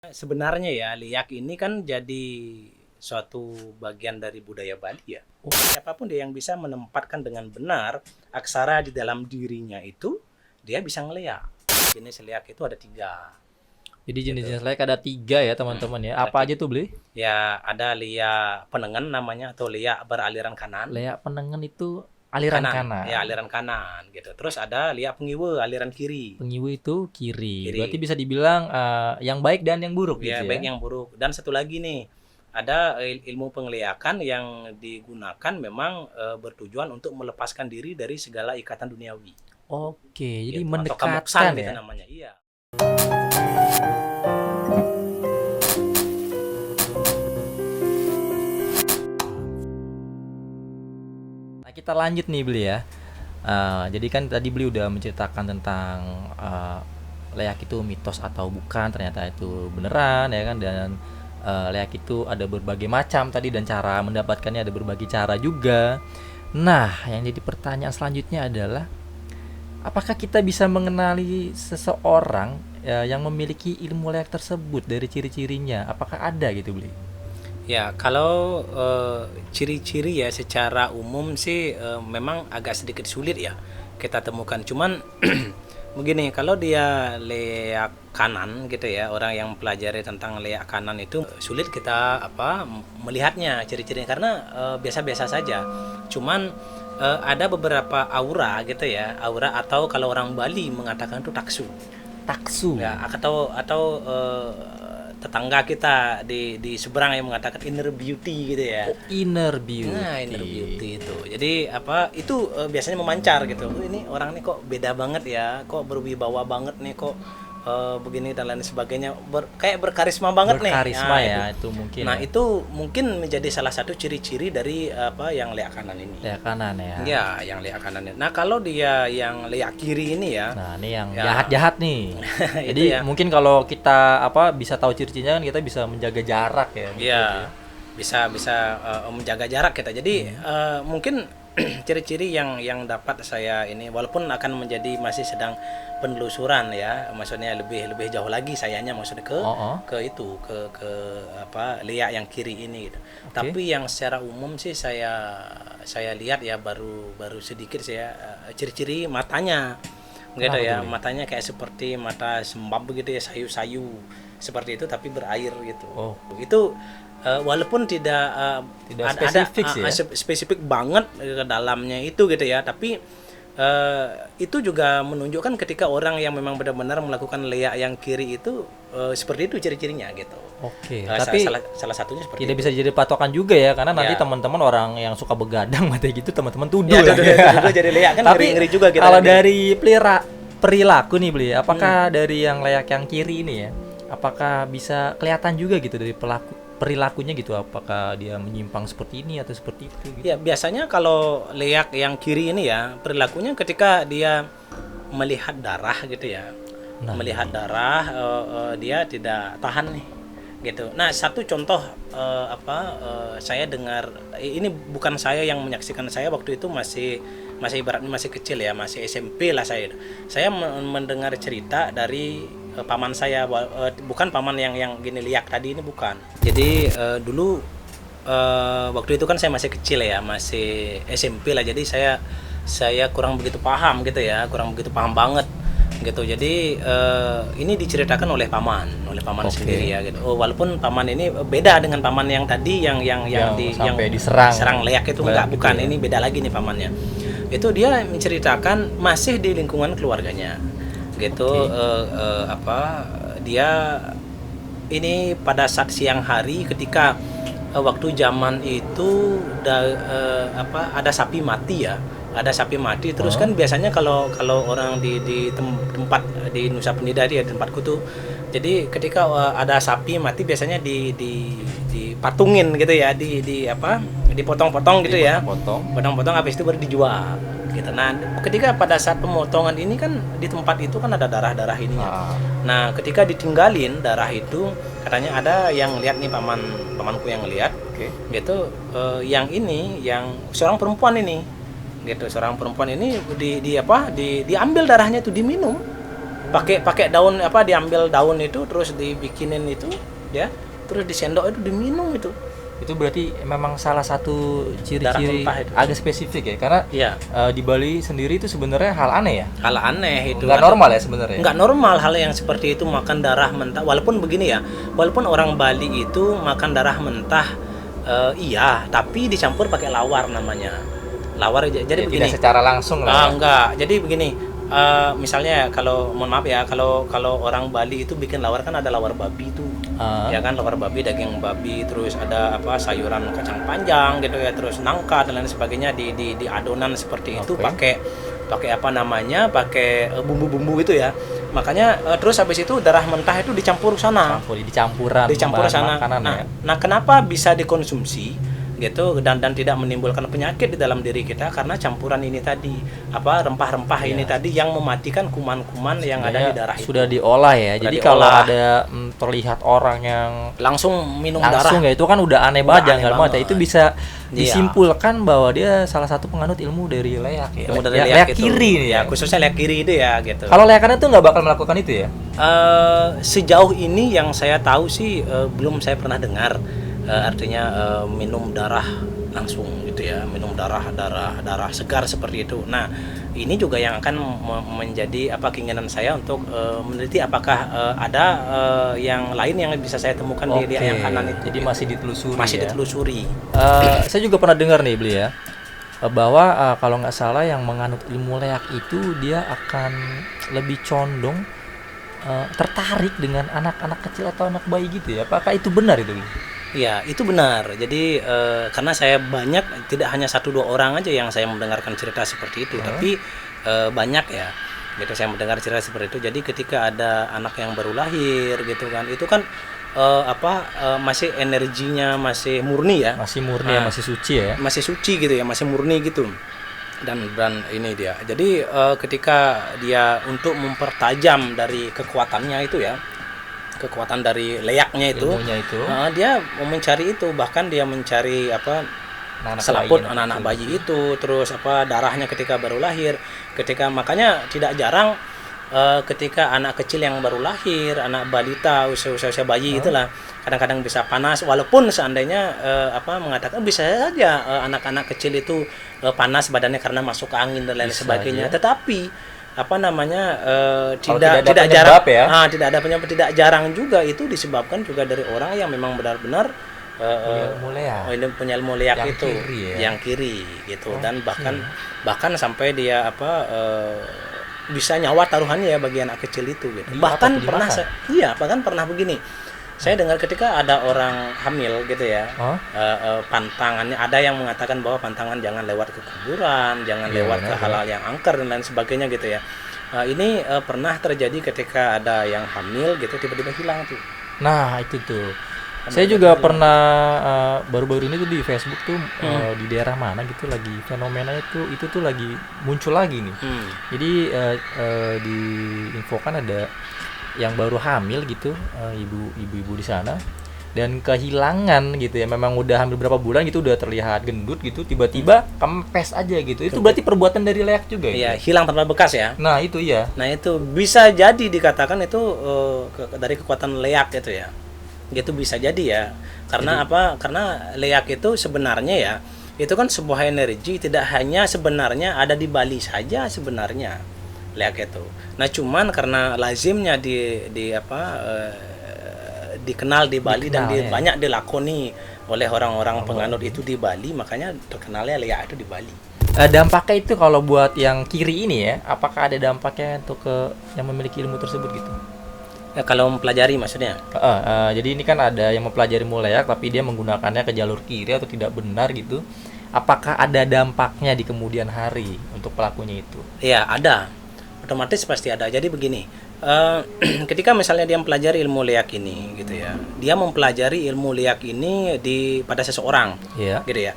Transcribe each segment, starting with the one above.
Sebenarnya ya, liak ini kan jadi suatu bagian dari budaya Bali ya. Siapapun dia yang bisa menempatkan dengan benar aksara di dalam dirinya itu, dia bisa ngeliak. Jenis liak itu ada 3. Jadi Gitu. jenis-jenis liak ada 3 ya teman-teman ya. Ada Apa aja tiga. tuh beli? Ya, ada liak penengen namanya atau liak beraliran kanan. Liak penengen itu aliran kanan. Ya aliran kanan gitu. Terus ada liak pengiwe aliran kiri. Pengiwi itu kiri. Kiri. Berarti bisa dibilang yang baik dan yang buruk Ya, gitu baik ya. yang buruk. Dan satu lagi nih, ada ilmu pengliakan yang digunakan memang bertujuan untuk melepaskan diri dari segala ikatan duniawi. Oke, jadi Gitu. Atau mendekatkan kamoksan gitu ya. namanya. Iya. Nah, kita lanjut nih beli ya. Jadi kan tadi beli udah menceritakan tentang leak itu mitos atau bukan, ternyata itu beneran ya kan, dan leak itu ada berbagai macam tadi dan cara mendapatkannya ada berbagai cara juga. Nah, yang jadi pertanyaan selanjutnya adalah apakah kita bisa mengenali seseorang yang memiliki ilmu leak tersebut dari ciri-cirinya? Apakah ada gitu beli? Ya, kalau ciri-ciri ya secara umum sih memang agak sedikit sulit ya kita temukan. Cuman begini, kalau dia leak kanan gitu ya, orang yang pelajari tentang leak kanan itu sulit kita melihatnya ciri-cirinya karena biasa-biasa saja. Cuman ada beberapa aura gitu ya, aura atau kalau orang Bali mengatakan itu taksu. Taksu. Ya, atau tetangga kita di seberang yang mengatakan inner beauty gitu ya. Oh, inner beauty. Nah, inner beauty itu. Jadi itu biasanya memancar gitu. Ini orang nih kok beda banget ya, kok berwibawa banget nih, kok begini dan lain sebagainya. Kayak berkarisma banget nih. Berkarisma Nah, ya, itu mungkin. Nah, Ya. itu mungkin menjadi salah satu ciri-ciri dari yang leak kanan ini. Leak kanan ya. Ya, yang leak kanan. Nah, kalau dia yang leak kiri ini ya, Nah, ini yang ya. jahat-jahat nih. Itu Jadi ya. mungkin kalau kita bisa tahu ciri-cirinya kan kita bisa menjaga jarak ya. gitu Iya, ya. bisa menjaga jarak kita. Jadi mungkin ciri-ciri yang dapat saya ini, walaupun akan menjadi masih sedang penelusuran ya, maksudnya lebih jauh lagi sayanya maksudnya ke liak yang kiri ini gitu. Tapi yang secara umum sih saya lihat ya baru sedikit saya ciri-ciri matanya gitu Kenapa ya, tuh, Li? matanya kayak seperti mata sembab begitu ya, sayu-sayu seperti itu tapi berair gitu. Oh. Itu walaupun tidak Tidak spesifik sih ya? spesifik banget ke dalamnya itu gitu ya, tapi itu juga menunjukkan ketika orang yang memang benar-benar melakukan leak yang kiri itu seperti itu ciri-cirinya gitu. Oke, Tapi tapi salah satunya seperti tidak itu. bisa jadi patokan juga ya, karena nanti Ya. teman-teman orang yang suka begadang mata gitu teman-teman tuduh Ya, ya. dua jadi leak kan Tapi ngeri-ngeri juga kita. kalau dari perilaku nih beli, apakah dari yang leak yang kiri ini ya, apakah bisa kelihatan juga gitu dari perilakunya gitu, apakah dia menyimpang seperti ini atau seperti itu gitu? Ya, biasanya kalau leak yang kiri ini ya, perilakunya ketika dia melihat darah gitu ya. Nah, Melihat darah dia tidak tahan nih gitu. Nah, satu contoh saya dengar, ini bukan saya yang menyaksikan, saya waktu itu masih ibaratnya masih kecil ya, masih SMP lah saya. Saya mendengar cerita dari paman saya, bukan paman yang gini liak tadi ini, bukan. Jadi dulu waktu itu kan saya masih kecil ya, masih SMP lah, jadi saya kurang begitu paham gitu ya, kurang begitu paham banget gitu. Jadi ini diceritakan oleh paman Oke. sendiri ya gitu. Oh, walaupun paman ini beda dengan paman yang tadi yang sampai diserang. serang leak itu, Leak enggak, gitu bukan, ya. ini beda lagi nih pamannya. Itu dia menceritakan masih di lingkungan keluarganya gitu. Dia ini pada saat siang hari ketika waktu zaman itu ada sapi mati ya, ada sapi mati terus kan biasanya kalau orang di tempat di Nusa Penida di tempatku tuh, jadi ketika ada sapi mati biasanya dipatungin gitu ya, dipotong-potong gitu ya, potong-potong habis itu baru dijual gitu. Nah, ketika pada saat pemotongan ini kan di tempat itu kan ada darah-darah ininya. Nah, ketika ditinggalin darah itu, katanya ada yang lihat nih, pamanku yang lihat gitu, yang ini yang seorang perempuan ini gitu, seorang perempuan ini diambil darahnya itu diminum pakai daun apa, diambil daun itu terus dibikinin itu ya, terus disendok itu diminum itu. Itu berarti memang salah satu Darah ciri-ciri mentah itu. agak spesifik ya, karena Iya. di Bali sendiri itu sebenarnya hal aneh ya, Hal aneh itu. nggak normal ya sebenarnya. Nggak normal hal yang seperti itu, makan darah mentah. Walaupun begini ya, walaupun orang Bali itu makan darah mentah, iya, tapi dicampur pakai lawar namanya. Lawar jadi Ya, begini. tidak secara langsung lah. Ya. Enggak. Jadi begini. Misalnya kalau mohon maaf ya, kalau orang Bali itu bikin lawar kan ada lawar babi itu. Ya kan, lawar babi, daging babi, terus ada apa, sayuran kacang panjang gitu ya, terus nangka dan lain sebagainya di adonan seperti itu, Oke. pakai apa namanya, pakai bumbu-bumbu itu ya. Makanya terus habis itu darah mentah itu dicampur sana. Dicampur Dicampur sana. makanan Nah, ya. nah, kenapa bisa dikonsumsi gitu dan tidak menimbulkan penyakit di dalam diri kita? Karena campuran ini tadi, apa, rempah-rempah ini tadi yang mematikan kuman-kuman yang ada di darah itu. Sudah diolah ya. Sudah Jadi kalau diolah. ada terlihat orang yang Langsung minum darah. langsung ya, itu kan udah aneh Udah banget, aneh jangan banget ya. banget. Itu bisa Iya. disimpulkan bahwa dia salah satu penganut ilmu dari leak ya. Ilmu dari Ya, leak itu. kiri nih ya, ya. khususnya leak kiri itu ya gitu. Kalau leakan itu nggak bakal melakukan itu ya. Sejauh ini yang saya tahu sih belum saya pernah dengar artinya minum darah langsung gitu ya, minum darah segar seperti itu. Nah, ini juga yang akan menjadi apa, keinginan saya untuk meneliti apakah ada yang lain yang bisa saya temukan di yang kanan itu. Jadi masih ditelusuri. Masih ya. ditelusuri. Saya juga pernah dengar nih beli ya, bahwa kalau nggak salah yang menganut ilmu leak itu dia akan lebih condong tertarik dengan anak-anak kecil atau anak bayi gitu ya. Apakah itu benar itu? Bli? Ya, itu benar. Jadi karena saya banyak, tidak hanya 1-2 orang aja yang saya mendengarkan cerita seperti itu, tapi banyak ya. Gitu saya mendengar cerita seperti itu. Jadi ketika ada anak yang baru lahir gitu kan, itu kan masih energinya masih murni ya. Masih murni ya, masih suci ya. Masih suci gitu ya, masih murni gitu. Dan ini dia. Jadi ketika dia untuk mempertajam dari kekuatannya itu ya, kekuatan dari leaknya itu, Ilmunya itu. dia mau mencari itu, bahkan dia mencari apa, Anak-anak selaput bayi, anak-anak bayi itu, terus apa, darahnya ketika baru lahir, makanya tidak jarang ketika anak kecil yang baru lahir, anak balita usia bayi itulah, kadang-kadang bisa panas, walaupun seandainya mengatakan bisa saja anak-anak kecil itu panas badannya karena masuk angin dan lain Bisa sebagainya, aja. tetapi Kalau tidak tidak ada jarang penyebab ya. tidak ada penyebab, tidak jarang juga itu disebabkan juga dari orang yang memang benar-benar Ilmu leak. punya ilmu leak Yang itu kiri ya? yang kiri gitu. Dan bahkan sampai dia bisa nyawa taruhannya ya bagi anak kecil itu gitu. Bahkan pernah bahkan pernah begini. Saya dengar ketika ada orang hamil gitu ya, pantangannya ada yang mengatakan bahwa pantangan jangan lewat ke kuburan, jangan lewat ke hal-hal yang angker dan lain sebagainya gitu ya. Ini pernah terjadi ketika ada yang hamil gitu, tiba-tiba hilang tuh. Nah itu tuh. Saya juga pernah baru-baru ini tuh di Facebook tuh di daerah mana gitu lagi fenomena itu tuh lagi muncul lagi nih. Jadi diinfokan ada yang baru hamil gitu, ibu-ibu di sana, dan kehilangan gitu ya, memang udah hamil berapa bulan gitu, udah terlihat gendut gitu, tiba-tiba kempes aja gitu. Itu berarti perbuatan dari leak juga ya? Iya, hilang tanpa bekas ya. Nah itu iya. Nah itu bisa jadi dikatakan itu dari kekuatan leak itu ya. Gitu bisa jadi ya. Karena Karena leak itu sebenarnya ya, itu kan sebuah energi, tidak hanya sebenarnya ada di Bali saja sebenarnya leak itu. Nah cuman karena lazimnya dikenal di Bali dan banyak dilakoni oleh orang-orang penganut itu di Bali, makanya terkenalnya leak itu di Bali. Dampaknya itu kalau buat yang kiri ini ya, apakah ada dampaknya untuk yang memiliki ilmu tersebut gitu? Ya, kalau mempelajari maksudnya? Jadi ini kan ada yang mempelajari ilmu leak tapi dia menggunakannya ke jalur kiri atau tidak benar gitu. Apakah ada dampaknya di kemudian hari untuk pelakunya itu? Ya ada, otomatis pasti ada. Jadi begini, ketika misalnya dia mempelajari ilmu leak ini gitu ya, dia mempelajari ilmu leak ini pada seseorang, gitu ya.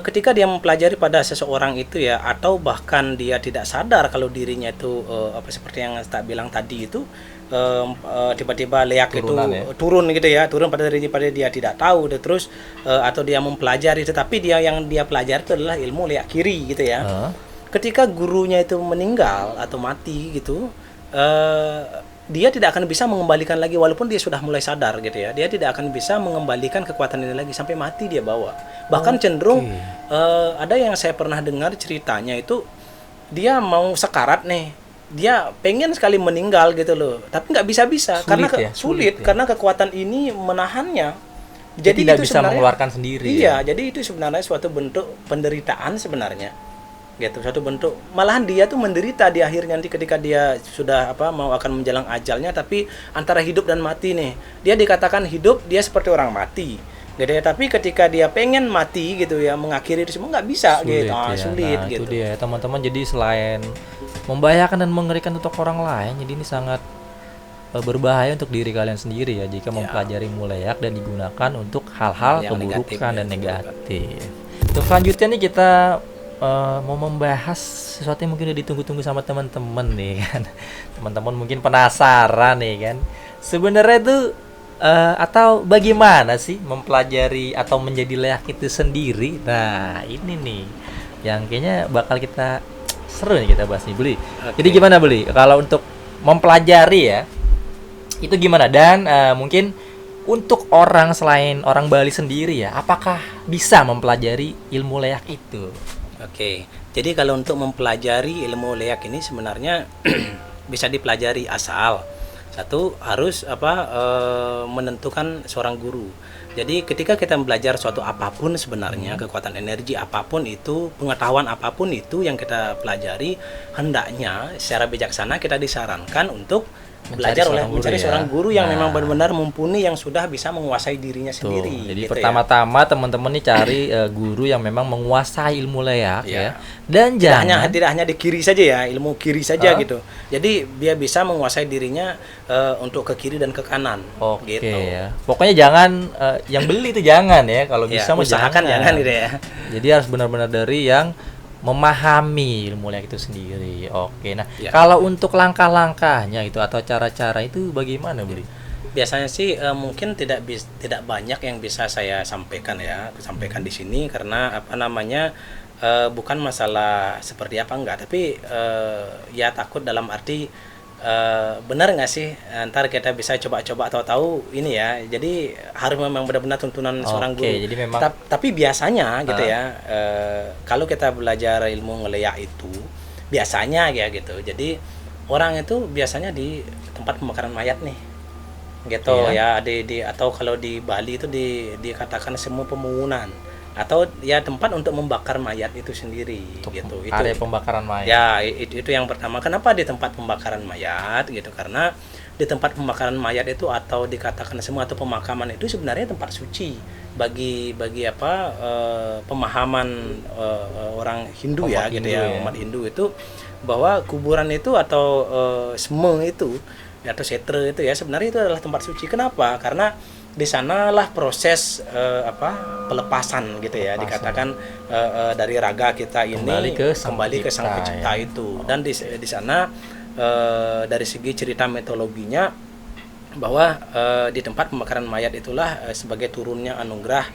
Ketika dia mempelajari pada seseorang itu ya, atau bahkan dia tidak sadar kalau dirinya itu seperti yang saya bilang tadi itu, tiba-tiba leak itu turun gitu ya, turun pada dia tidak tahu, terus atau dia mempelajari, tetapi yang dia pelajari itu adalah ilmu leak kiri gitu ya. Ketika gurunya itu meninggal atau mati gitu, eh, dia tidak akan bisa mengembalikan lagi walaupun dia sudah mulai sadar gitu ya. Dia tidak akan bisa mengembalikan kekuatan ini lagi sampai mati dia bawa. Bahkan cenderung ada yang saya pernah dengar ceritanya itu dia mau sekarat nih. Dia pengen sekali meninggal gitu loh, tapi nggak bisa-bisa karena sulit ya. karena kekuatan ini menahannya. Dia Jadi tidak itu bisa sebenarnya mengeluarkan sendiri. Iya, jadi itu sebenarnya suatu bentuk penderitaan sebenarnya. Gitu, suatu bentuk malahan dia tuh menderita di akhirnya nanti ketika dia sudah mau akan menjelang ajalnya, tapi antara hidup dan mati nih. Dia dikatakan hidup, dia seperti orang mati. Gitu ya, tapi ketika dia pengen mati gitu ya, mengakhiri itu semua nggak bisa Sulit, gitu. Sulit nah, gitu. Itu dia teman-teman, jadi selain membahayakan dan mengerikan untuk orang lain, jadi ini sangat berbahaya untuk diri kalian sendiri ya jika mempelajari ilmu leak dan digunakan untuk hal-hal Yang negatif, keburukan dan negatif. Untuk selanjutnya nih kita mau membahas sesuatu yang mungkin udah ditunggu-tunggu sama teman-teman nih kan. Teman-teman mungkin penasaran nih kan. Sebenarnya itu atau bagaimana sih mempelajari atau menjadi leak itu sendiri? Nah, ini nih yang kayaknya bakal kita seru nih kita bahas nih, Beli. Jadi gimana, Beli? Kalau untuk mempelajari ya, itu gimana? Dan mungkin untuk orang selain orang Bali sendiri ya, apakah bisa mempelajari ilmu leak itu? Oke, jadi kalau untuk mempelajari ilmu leak ini sebenarnya bisa dipelajari asal satu harus menentukan seorang guru. Jadi ketika kita belajar suatu apapun sebenarnya, kekuatan energi apapun itu, pengetahuan apapun itu yang kita pelajari, hendaknya secara bijaksana kita disarankan untuk mencari seorang guru yang memang benar-benar mumpuni, yang sudah bisa menguasai dirinya sendiri. Jadi gitu pertama-tama teman-teman nih cari guru yang memang menguasai ilmu leak ya. Dan tidak hanya di kiri saja ya, ilmu kiri saja gitu. Jadi dia bisa menguasai dirinya untuk ke kiri dan ke kanan. Oke gitu. ya. Pokoknya jangan yang beli itu jangan ya, kalau bisa usahakan jangan gitu ya. Jadi harus benar-benar dari yang memahami ilmu leak itu sendiri. Oke, nah kalau untuk langkah-langkahnya itu atau cara-cara itu bagaimana, Bri? Biasanya sih mungkin tidak banyak yang bisa saya sampaikan ya, di sini karena bukan masalah seperti apa enggak, tapi ya takut dalam arti benar nggak sih ntar kita bisa coba-coba tahu-tahu ini ya, jadi harus memang benar-benar tuntunan seorang guru. Jadi memang tapi biasanya gitu ya, kalau kita belajar ilmu ngeleak itu biasanya ya gitu, jadi orang itu biasanya di tempat pembakaran mayat nih gitu ya, atau kalau di Bali itu dikatakan semua pemungunan atau ya tempat untuk membakar mayat itu sendiri gitu. Itu area pembakaran mayat. Ya, itu yang pertama. Kenapa di tempat pembakaran mayat gitu? Karena di tempat pembakaran mayat itu atau dikatakan semua atau pemakaman itu sebenarnya tempat suci bagi pemahaman orang Hindu ya gitu ya, umat Hindu itu, bahwa kuburan itu atau semeng itu atau setre itu ya sebenarnya itu adalah tempat suci. Kenapa? Karena di sanalah proses pelepasan gitu ya, dikatakan dari raga kita ini kembali ke sang pencipta itu. Dan di sana dari segi cerita mitologinya bahwa di tempat pembakaran mayat itulah sebagai turunnya anugerah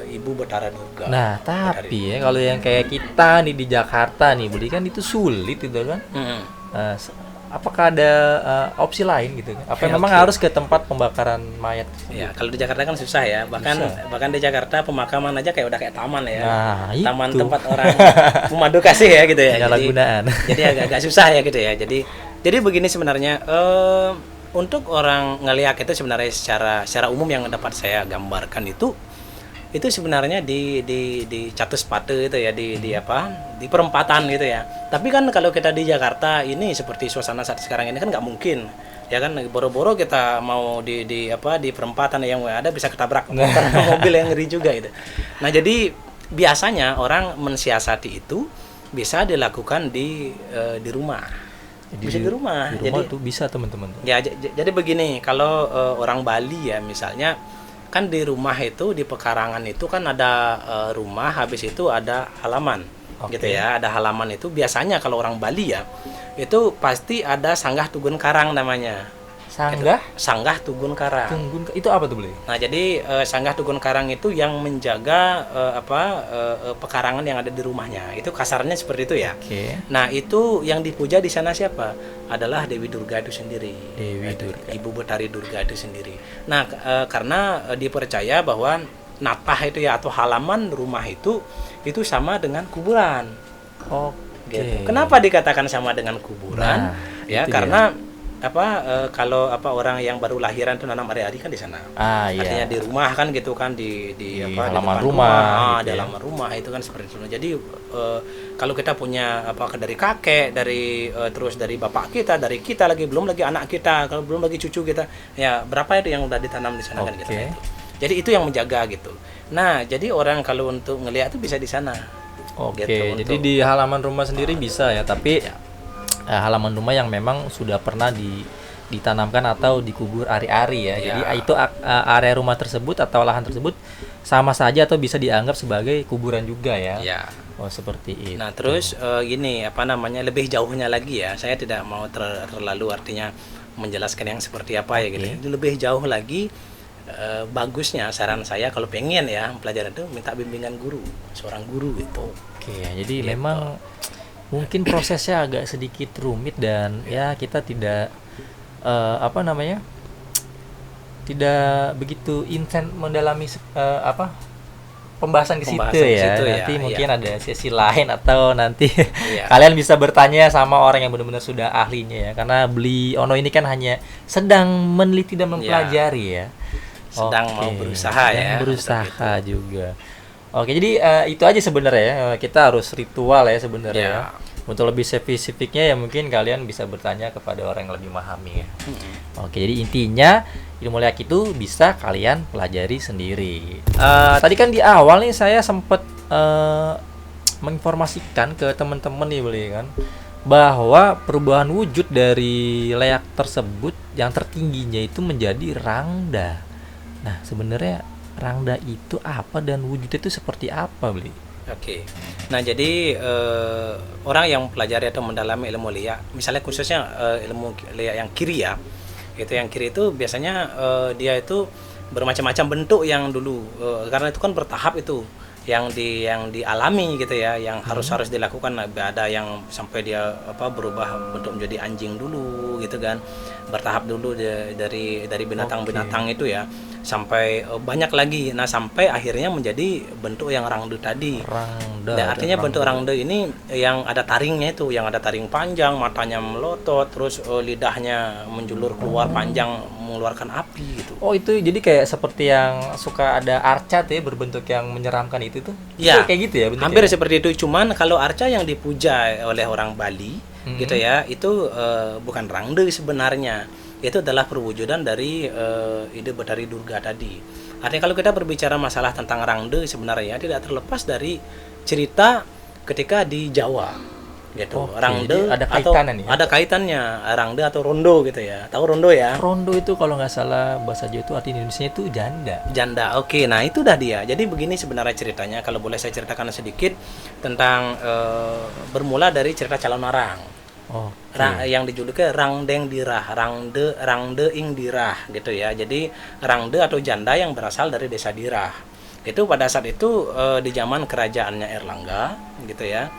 Ibu Betara Duga. Nah, tapi ya kalau yang kayak kita nih di Jakarta nih, Budi kan itu sulit itu kan. Apakah ada opsi lain gitu? Apa memang harus ke tempat pembakaran mayat? Ya, kalau di Jakarta kan susah ya. Bahkan di Jakarta pemakaman aja udah kayak taman ya. Nah, taman itu tempat orang pemadu kasih ya gitu ya. Jadi agak susah ya gitu ya. Jadi begini sebenarnya, untuk orang ngelihat itu sebenarnya secara umum yang dapat saya gambarkan itu sebenarnya di Catus Pate itu ya, di perempatan gitu ya. Tapi kan kalau kita di Jakarta ini seperti suasana saat sekarang ini kan nggak mungkin ya kan, boro-boro kita mau di perempatan yang ada bisa ketabrak mobil yang ngeri juga gitu. Nah, jadi biasanya orang mensiasati itu bisa dilakukan di rumah. Bisa di rumah. Jadi itu bisa teman-teman. Ya, jadi begini, kalau orang Bali ya misalnya, kan di rumah itu, di pekarangan itu kan ada rumah, habis itu ada halaman. Gitu ya, ada halaman itu biasanya kalau orang Bali ya itu pasti ada sanggah tugun karang namanya. Sanggah Tugun Karang. Itu apa tuh, Beli? Nah, jadi Sanggah Tugun Karang itu yang menjaga pekarangan yang ada di rumahnya. Itu kasarnya seperti itu ya. Oke. Nah, itu yang dipuja di sana siapa? Adalah Dewi Durga itu sendiri. Dewi Durga. Ibu Betari Durga itu sendiri. Nah, karena dipercaya bahwa natah itu ya atau halaman rumah itu sama dengan kuburan. Oke. Gitu. Kenapa dikatakan sama dengan kuburan? Ya, karena kalau orang yang baru lahiran itu nanam ari-ari kan di sana. Artinya di rumah kan gitu kan di halaman depan rumah gitu di halaman rumah itu kan seperti itu. Jadi kalau kita punya dari kakek, terus dari bapak kita, dari kita lagi belum lagi anak kita, kalau belum lagi cucu kita, ya berapa itu yang udah ditanam di sana kan gitu. Jadi itu yang menjaga gitu. Nah, jadi orang kalau untuk ngelihat itu bisa di sana. Oke. Gitu, jadi di halaman rumah sendiri bisa ya, tapi halaman rumah yang memang sudah pernah ditanamkan atau dikubur ari-ari ya. Jadi itu area rumah tersebut atau lahan tersebut sama saja atau bisa dianggap sebagai kuburan juga ya. Oh, seperti itu. Nah, terus gini, lebih jauhnya lagi ya. Saya tidak mau terlalu artinya menjelaskan yang seperti apa ya gitu. Lebih jauh lagi bagusnya saran saya kalau pengen ya pelajaran itu minta bimbingan guru, seorang guru gitu. Oke, jadi memang mungkin prosesnya agak sedikit rumit dan ya kita tidak tidak begitu intens mendalami pembahasan ke situ ya. Nanti mungkin ada sesi lain atau nanti kalian bisa bertanya sama orang yang benar-benar sudah ahlinya ya, karena Beli Ono ini kan hanya sedang meneliti dan mempelajari ya. Sedang mau berusaha juga. Oke, jadi itu aja sebenarnya ya. Kita harus ritual ya sebenarnya. Untuk lebih spesifiknya ya mungkin kalian bisa bertanya kepada orang yang lebih memahami ya. Oke, jadi intinya ilmu leak itu bisa kalian pelajari sendiri. Tadi kan di awal nih saya sempat menginformasikan ke teman-teman nih Beli kan, bahwa perubahan wujud dari leak tersebut yang tertingginya itu menjadi rangda. Nah, sebenarnya rangda itu apa dan wujudnya itu seperti apa, Beli? Oke. Nah, jadi orang yang pelajari atau mendalami ilmu liak, misalnya khususnya ilmu liak yang kiri ya, yang kiri itu biasanya dia itu bermacam-macam bentuk yang dulu, karena itu kan bertahap itu yang dialami gitu ya, yang harus dilakukan. Ada yang sampai dia berubah bentuk menjadi anjing dulu gitu kan, bertahap dulu dari binatang-binatang itu ya, sampai banyak lagi. Nah, sampai akhirnya menjadi bentuk yang rangde tadi. Nah, artinya bentuk rangde ini yang ada taringnya itu, yang ada taring panjang, matanya melotot, terus lidahnya menjulur keluar panjang mengeluarkan api gitu. Oh, itu jadi kayak seperti yang suka ada arca ya, berbentuk yang menyeramkan itu tuh. Ya, itu kayak gitu ya bentuknya. Hampir seperti itu, cuman kalau arca yang dipuja oleh orang Bali gitu ya, itu bukan rangde sebenarnya. Itu adalah perwujudan dari ide Betari Durga tadi. Artinya kalau kita berbicara masalah tentang rangde sebenarnya tidak terlepas dari cerita ketika di Jawa gitu. Rangde ada kaitannya nih. Ada kaitannya rangde atau rondo gitu ya. Tahu rondo ya? Rondo itu kalau nggak salah bahasa Jawa itu arti Indonesia itu janda. Janda. Oke, nah itu dah dia. Jadi begini sebenarnya ceritanya, kalau boleh saya ceritakan sedikit tentang bermula dari cerita calon arang. Yang dijuluki Rangdeng Dirah, Rangde ing Dirah gitu ya. Jadi Rangde atau janda yang berasal dari desa Dirah. Itu pada saat itu di zaman kerajaannya Erlangga gitu ya.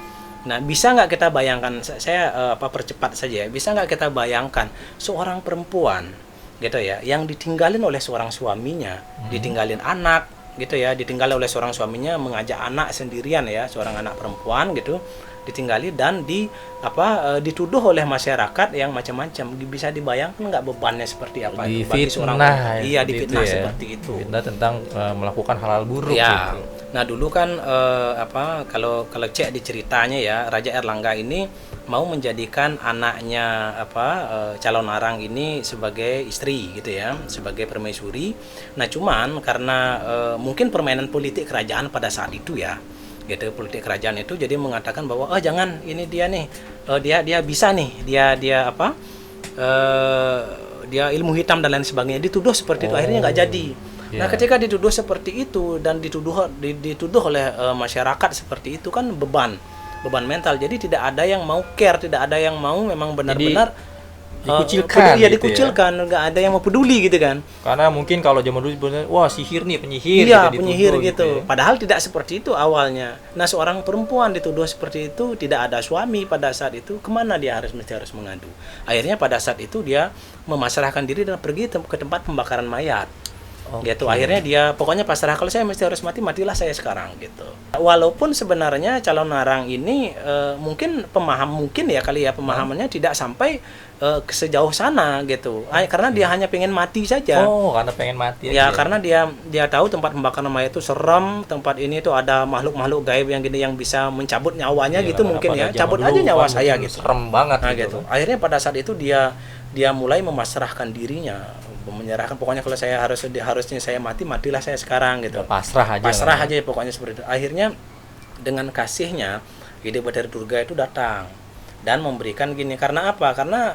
Nah, bisa nggak kita bayangkan, saya percepat saja ya, bisa nggak kita bayangkan seorang perempuan gitu ya, yang ditinggalin oleh seorang suaminya, ditinggalin anak gitu ya, ditinggalin oleh seorang suaminya, mengajak anak sendirian ya, seorang anak perempuan gitu, ditinggali dan dituduh oleh masyarakat yang macam-macam. Bisa dibayangkan nggak bebannya seperti apa bagi seorang difitnah ya. Seperti itu. Fitnah tentang melakukan hal-hal buruk ya. gitu. Nah, dulu kan kalau cek di ceritanya ya, Raja Erlangga ini mau menjadikan anaknya calon arang ini sebagai istri gitu ya, sebagai permaisuri. Nah, cuman karena mungkin permainan politik kerajaan pada saat itu ya, gitu, politik kerajaan itu jadi mengatakan bahwa jangan, ini dia nih, dia bisa nih, dia ilmu hitam dan lain sebagainya, dituduh seperti itu, akhirnya nggak jadi. Nah, ketika dituduh seperti itu dan dituduh oleh masyarakat seperti itu, kan beban mental. Jadi tidak ada yang mau care, tidak ada yang mau memang benar-benar Dikucilkan iya gitu ya. dikucilkan, nggak ada yang mau peduli gitu kan. Karena mungkin kalau zaman dulu sebenarnya wah sihir nih, penyihir Iya, gitu, penyihir dituduh gitu. ya. Padahal tidak seperti itu awalnya. Nah, seorang perempuan dituduh seperti itu, tidak ada suami pada saat itu, kemana dia mesti harus mengadu. Akhirnya pada saat itu dia memasrahkan diri dan pergi ke tempat pembakaran mayat. Gitu. Akhirnya dia pokoknya pasrah, kalau saya mesti harus mati, matilah saya sekarang gitu. Walaupun sebenarnya calon narang ini mungkin ya kali ya pemahamannya tidak sampai ke sejauh sana gitu. Karena dia hanya pengen mati saja. Oh, karena pengen mati Ya, aja. karena dia tahu tempat pembakaran mayat itu serem, tempat ini tuh ada makhluk-makhluk gaib yang gini yang bisa mencabut nyawanya Iya, gitu karena mungkin pada ya. zaman Cabut dulu aja nyawa kan saya mungkin gitu. serem banget Nah, gitu. gitu. Akhirnya pada saat itu dia mulai memasrahkan dirinya, menyerahkan pokoknya kalau saya harusnya saya mati, matilah saya sekarang gitu. Udah pasrah aja. Pasrah lah. aja pokoknya seperti itu. Akhirnya dengan kasihnya Ide Batari Durga itu datang dan memberikan gini. Karena apa? Karena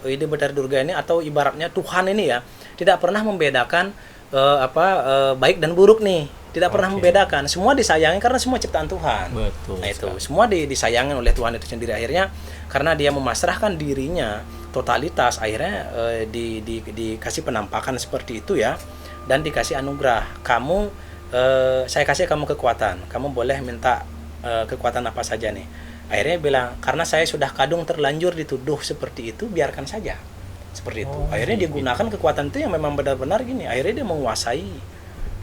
Ide Batari Durga ini atau ibaratnya Tuhan ini ya tidak pernah membedakan baik dan buruk nih. Tidak pernah membedakan. Semua disayangi karena semua ciptaan Tuhan. Betul. Nah, itu semua disayangin oleh Tuhan itu sendiri. Akhirnya karena dia memasrahkan dirinya totalitas, akhirnya dikasih penampakan seperti itu ya, dan dikasih anugerah. Saya kasih kamu kekuatan, kamu boleh minta kekuatan apa saja nih. Akhirnya bilang, karena saya sudah kadung terlanjur dituduh seperti itu, biarkan saja seperti itu. Akhirnya dia gunakan kekuatan itu yang memang benar-benar gini. Akhirnya dia menguasai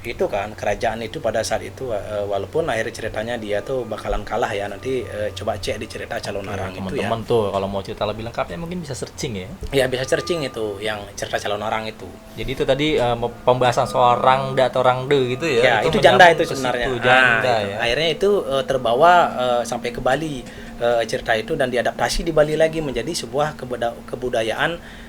itu kan kerajaan itu pada saat itu, walaupun akhir ceritanya dia tuh bakalan kalah ya. Nanti coba cek di cerita calon narang itu ya. Teman-teman tuh kalau mau cerita lebih lengkapnya mungkin bisa searching ya. Ya bisa searching itu yang cerita calon narang itu. Jadi itu tadi pembahasan soal rangda atau rangde gitu ya. Ya itu janda itu menyambung ke sebenarnya. situ, janda Itu. ya. Akhirnya itu terbawa sampai ke Bali cerita itu, dan diadaptasi di Bali lagi menjadi sebuah kebudayaan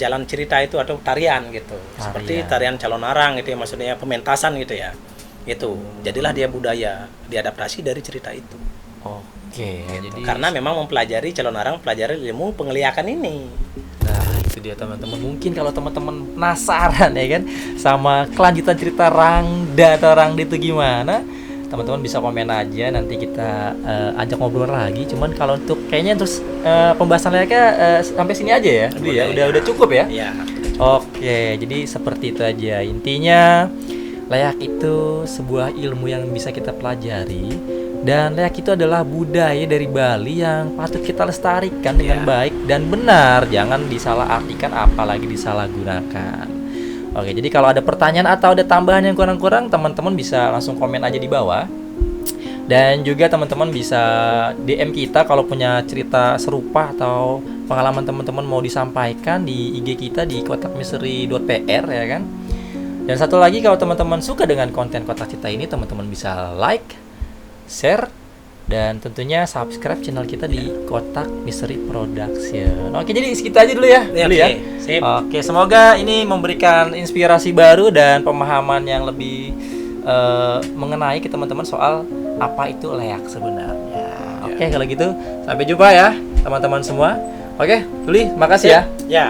jalan cerita itu atau tarian gitu. Seperti tarian calon narang itu ya, maksudnya pementasan gitu ya. Itu jadilah dia budaya, diadaptasi dari cerita itu. Oke, jadi Karena memang mempelajari calon narang, pelajari ilmu pengeliakan ini. nah itu dia teman-teman. Mungkin kalau teman-teman penasaran ya kan sama kelanjutan cerita rangda atau rangde itu gimana, teman-teman bisa komen aja, nanti kita ajak ngobrol lagi. Cuman kalau untuk kayaknya terus pembahasan layaknya sampai sini aja ya. Udah cukup ya. Iya. Oke, jadi seperti itu aja. Intinya layak itu sebuah ilmu yang bisa kita pelajari, dan layak itu adalah budaya dari Bali yang patut kita lestarikan dengan baik dan benar. Jangan disalahartikan apalagi disalahgunakan. Oke, jadi kalau ada pertanyaan atau ada tambahan yang kurang-kurang, teman-teman bisa langsung komen aja di bawah. Dan juga teman-teman bisa DM kita kalau punya cerita serupa atau pengalaman teman-teman mau disampaikan di IG kita di kotakmisteri.pr ya kan. Dan satu lagi, kalau teman-teman suka dengan konten Kotak Cerita ini, teman-teman bisa like, share, dan tentunya subscribe channel kita di Kotak Misteri Production. Oke, jadi segitu aja dulu ya. Sip. Oke, semoga ini memberikan inspirasi baru dan pemahaman yang lebih mengenai ke teman-teman soal apa itu leak sebenarnya. Oke, kalau gitu sampai jumpa ya teman-teman semua. Oke, Luli, makasih ya. Ya.